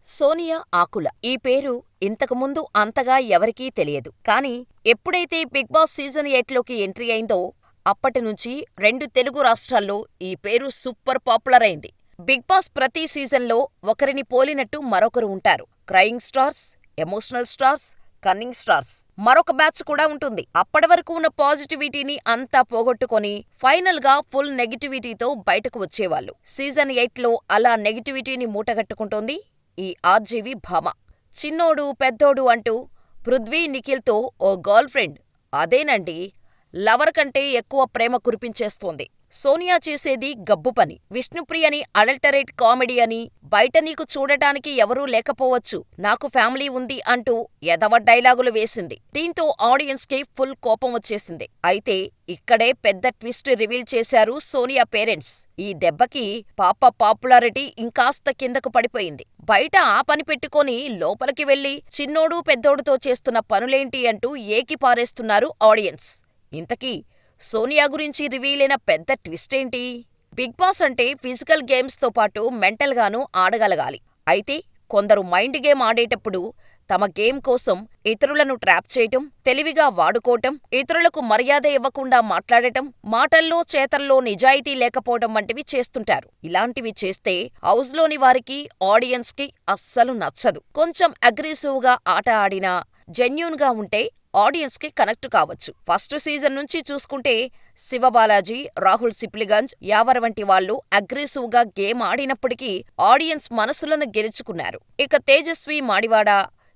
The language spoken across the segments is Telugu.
సోనియా ఆకుల ఈ పేరు ఇంతకుముందు అంతగా ఎవరికీ తెలియదు. కానీ ఎప్పుడైతే బిగ్ బాస్ సీజన్ 8లోకి ఎంట్రీ అయిందో అప్పటినుంచి 2 తెలుగు రాష్ట్రాల్లో ఈ పేరు సూపర్ పాపులర్ అయింది. బిగ్ బాస్ ప్రతి సీజన్లో ఒకరిని పోలినట్టు మరొకరు ఉంటారు. Crying stars, emotional stars, cunning stars. మరొక బ్యాచ్ కూడా ఉంటుంది. అప్పటివరకు ఉన్న పాజిటివిటీని అంతా పోగొట్టుకొని ఫైనల్ గా ఫుల్ నెగిటివిటీతో బయటకు వచ్చేవాళ్ళు. సీజన్ 8లో అలా నెగిటివిటీని మూటగట్టుకుంటోంది ఈ ఆర్జీవి భామ. చిన్నోడు పెద్దోడు అంటూ పృథ్వీ నిఖిల్తో ఓ గర్ల్ ఫ్రెండ్, అదేనండి లవర్ కంటే ఎక్కువ ప్రేమ కురిపించేస్తోంది. సోనియా చేసేది గబ్బు పని. విష్ణుప్రియని అడల్టరేట్ కామెడీ అని, బయట నీకు చూడటానికి ఎవరూ లేకపోవచ్చు, నాకు ఫ్యామిలీ ఉంది అంటూ ఎదవ డైలాగులు వేసింది. దీంతో ఆడియన్స్ కి ఫుల్ కోపం వచ్చేసింది. అయితే ఇక్కడే పెద్ద ట్విస్ట్ రివీల్ చేశారు సోనియా పేరెంట్స్. ఈ దెబ్బకి పాప పాపులారిటీ ఇంకాస్త కిందకు పడిపోయింది. బయట ఆ పని పెట్టుకొని లోపలికి వెళ్లి చిన్నోడు పెద్దోడుతో చేస్తున్న పనులేంటి అంటూ ఏకిపారేస్తున్నారు ఆడియన్స్. ఇంతకీ సోనియా గురించి రివీలైన పెద్ద ట్విస్టేంటి? బిగ్ బాస్ అంటే ఫిజికల్ గేమ్స్తో పాటు మెంటల్గానూ ఆడగలగాలి. అయితే కొందరు మైండ్ గేమ్ ఆడేటప్పుడు తమ గేమ్ కోసం ఇతరులను ట్రాప్ చేయటం, తెలివిగా వాడుకోవటం, ఇతరులకు మర్యాద ఇవ్వకుండా మాట్లాడటం, మాటల్లో చేతల్లో నిజాయితీ లేకపోవటం వంటివి చేస్తుంటారు. ఇలాంటివి చేస్తే హౌస్లోని వారికి, ఆడియన్స్ కి అస్సలు నచ్చదు. కొంచెం అగ్రెసివ్గా ఆట ఆడినా, జెన్యూన్ గా ఉంటే ఆడియన్స్ కి కనెక్ట్ కావచ్చు. ఫస్ట్ సీజన్ నుంచి చూసుకుంటే శివబాలాజీ, రాహుల్ సిప్లిగంజ్, యావర్ వంటి వాళ్ళు అగ్రెసివ్ గా గేమ్ ఆడినప్పటికీ ఆడియన్స్ మనసులను గెలుచుకున్నారు. ఇక తేజస్వి మాడివాడ,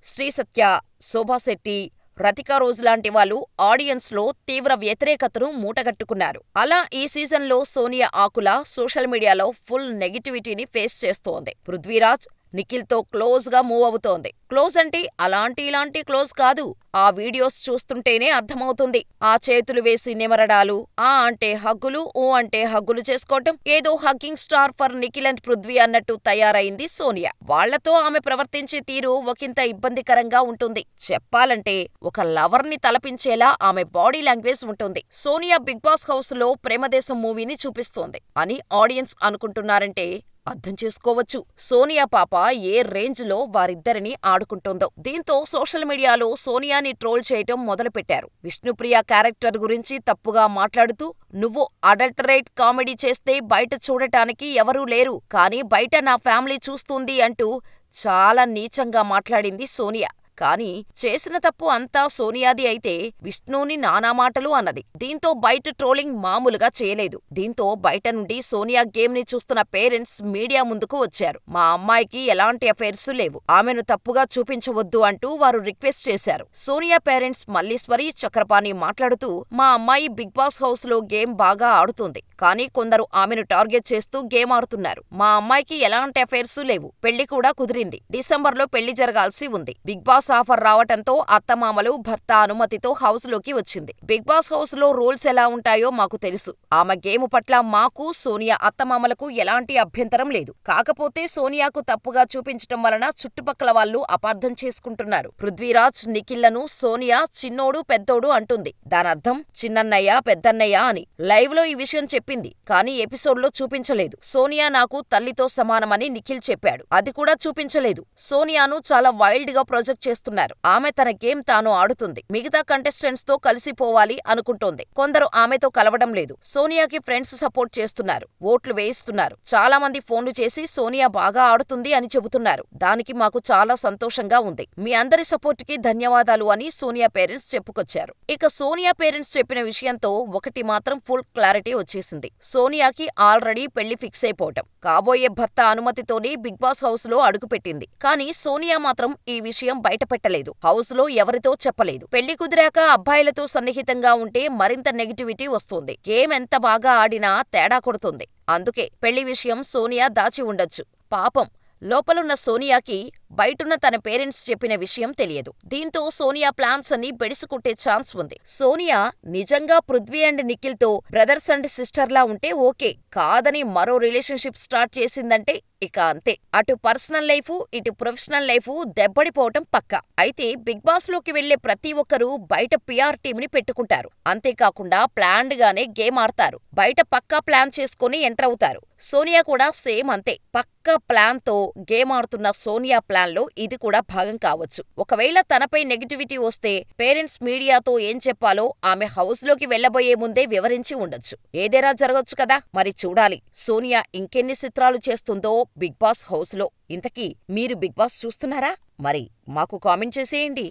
శ్రీసత్య, శోభాశెట్టి, రతికా రోజ్ లాంటి వాళ్ళు ఆడియన్స్ లో తీవ్ర వ్యతిరేకతను మూటగట్టుకున్నారు. అలా ఈ సీజన్లో సోనియా ఆకుల సోషల్ మీడియాలో ఫుల్ నెగిటివిటీని ఫేస్ చేస్తోంది. పృథ్వీరాజ్, నిఖిల్తో క్లోజ్ గా మూవ్ అవుతోంది. క్లోజ్ అంటే అలాంటి ఇలాంటి క్లోజ్ కాదు. ఆ వీడియోస్ చూస్తుంటేనే అర్థమవుతుంది. ఆ చేతులు వేసి నిమరడాలు, ఆ అంటే హగ్గులు, ఊ అంటే హగ్గులు చేసుకోవటం, ఏదో hugging star for Nikhil and Prithvi అన్నట్టు తయారైంది సోనియా. వాళ్లతో ఆమె ప్రవర్తించే తీరు ఒకంత ఇబ్బందికరంగా ఉంటుంది. చెప్పాలంటే ఒక లవర్ ని తలపించేలా ఆమె బాడీ లాంగ్వేజ్ ఉంటుంది. సోనియా బిగ్ బాస్ హౌస్ లో ప్రేమదేశం మూవీని చూపిస్తోంది అని ఆడియన్స్ అనుకుంటున్నారంటే అర్థం చేసుకోవచ్చు సోనియా పాప ఏ రేంజ్ లో వారిద్దరిని ఆడుకుంటోందో. దీంతో సోషల్ మీడియాలో సోనియాని ట్రోల్ చేయటం మొదలుపెట్టారు. విష్ణుప్రియ క్యారెక్టర్ గురించి తప్పుగా మాట్లాడుతూ, నువ్వు అడల్టరేట్ కామెడీ చేస్తే బయట చూడటానికి ఎవరూ లేరు, కానీ బయట నా ఫ్యామిలీ చూస్తుంది అంటూ చాలా నీచంగా మాట్లాడింది సోనియా. కానీ చేసిన తప్పు అంతా సోనియాది అయితే విష్ణుని నానా మాటలు అన్నది. దీంతో బయట ట్రోలింగ్ మామూలుగా చేయలేదు. దీంతో బయట నుండి సోనియా గేమ్ ని చూస్తున్న పేరెంట్స్ మీడియా ముందుకు వచ్చారు. మా అమ్మాయికి ఎలాంటి అఫైర్స్ లేవు, ఆమెను తప్పుగా చూపించవద్దు అంటూ వారు రిక్వెస్ట్ చేశారు. సోనియా పేరెంట్స్ మల్లీశ్వరి, చక్రపాణి మాట్లాడుతూ, మా అమ్మాయి బిగ్ బాస్ హౌస్ లో గేమ్ బాగా ఆడుతుంది, కానీ కొందరు ఆమెను టార్గెట్ చేస్తూ గేమ్ ఆడుతున్నారు. మా అమ్మాయికి ఎలాంటి అఫైర్స్ లేవు, పెళ్లి కూడా కుదిరింది, డిసెంబర్లో పెళ్లి జరగాల్సి ఉంది. బిగ్ బాస్ ఆఫర్ రావటంతో అత్తమామలు భర్త అనుమతితో హౌస్ లోకి వచ్చింది. బిగ్ బాస్ హౌస్ లో రూల్స్ ఎలా ఉంటాయో మాకు తెలుసు. ఆమె గేమ్ పట్ల మాకు, సోనియా అత్తమామలకు ఎలాంటి అభ్యంతరం లేదు. కాకపోతే సోనియాకు తప్పుగా చూపించటం వలన చుట్టుపక్కల వాళ్ళు అపార్థం చేసుకుంటున్నారు. పృథ్వీరాజ్, నిఖిల్లను సోనియా చిన్నోడు పెద్దోడు అంటుంది. దానర్థం చిన్నన్నయ్య పెద్దన్నయ్య అని. లైవ్ లో ఈ విషయం చెప్పింది, కానీ ఎపిసోడ్ లో చూపించలేదు. సోనియా నాకు తల్లితో సమానమని నిఖిల్ చెప్పాడు, అది కూడా చూపించలేదు. సోనియాను చాలా వైల్డ్ గా ప్రొజెక్ట్ చేస్తున్నారు. ఆమె తన గేమ్ తాను ఆడుతుంది, మిగతా కంటెస్టెంట్స్ తో కలిసిపోవాలి అనుకుంటోంది. కొందరు ఆమెతో కలవడం లేదు. సోనియాకి ఫ్రెండ్స్ సపోర్ట్ చేస్తున్నారు, ఓట్లు వేయిస్తున్నారు. చాలా మంది ఫోన్లు చేసి సోనియా బాగా ఆడుతుంది అని చెబుతున్నారు. దానికి మాకు చాలా సంతోషంగా ఉంది. మీ అందరి సపోర్ట్ కి ధన్యవాదాలు అని సోనియా పేరెంట్స్ చెప్పుకొచ్చారు. ఇక సోనియా పేరెంట్స్ చెప్పిన విషయంతో ఒకటి మాత్రం ఫుల్ క్లారిటీ వచ్చేసింది. సోనియాకి ఆల్రెడీ పెళ్లి ఫిక్స్ అయిపోవటం, కాబోయే భర్త అనుమతితోనే బిగ్ బాస్ హౌస్ లో అడుగుపెట్టింది. కానీ సోనియా మాత్రం ఈ విషయం బయటపెట్టలేదు. హౌస్ లో ఎవరితో చెప్పలేదు. పెళ్లి కుదిరాక అబ్బాయిలతో సన్నిహితంగా ఉంటే మరింత నెగిటివిటీ వస్తుంది. గేమ్ ఎంత బాగా ఆడినా తేడా కొడుతుంది. అందుకే పెళ్లి విషయం సోనియా దాచి ఉండొచ్చు. పాపం లోపలున్న సోనియాకి బయటున్న తన పేరెంట్స్ చెప్పిన విషయం తెలియదు. దీంతో సోనియా ప్లాన్స్ అన్ని బెడిసికొట్టే ఛాన్స్ ఉంది. సోనియా నిజంగా పృథ్వీ అండ్ నిఖిల్ తో బ్రదర్స్ అండ్ సిస్టర్ లా ఉంటే ఓకే, కాదని మరో రిలేషన్షిప్ స్టార్ట్ చేసిందంటే ఇక అంతే. అటు పర్సనల్ లైఫ్, ఇటు ప్రొఫెషనల్ లైఫ్ దెబ్బడిపోవటం పక్కా. అయితే బిగ్ బాస్ లోకి వెళ్లే ప్రతి ఒక్కరూ బయట పిఆర్ టీమ్ ని పెట్టుకుంటారు. అంతేకాకుండా ప్లాన్డ్ గానే గేమ్ ఆడతారు. బయట పక్కా ప్లాన్ చేసుకుని ఎంటర్ అవుతారు. సోనియా కూడా సేమ్ అంతే. పక్కా ప్లాన్ తో గేమ్ ఆడుతున్న సోనియా ప్లాన్ ప్లాన్లో ఇది కూడా భాగం కావచ్చు. ఒకవేళ తనపై నెగటివిటీ వస్తే పేరెంట్స్ మీడియాతో ఏం చెప్పాలో ఆమె హౌస్లోకి వెళ్లబోయే ముందే వివరించి ఉండొచ్చు. ఏదైనా జరగొచ్చు కదా. మరి చూడాలి సోనియా ఇంకెన్ని చిత్రాలు చేస్తుందో బిగ్ బాస్ హౌస్లో. ఇంతకీ మీరు బిగ్ బాస్ చూస్తున్నారా? మరి మాకు కామెంట్ చేసేయండి.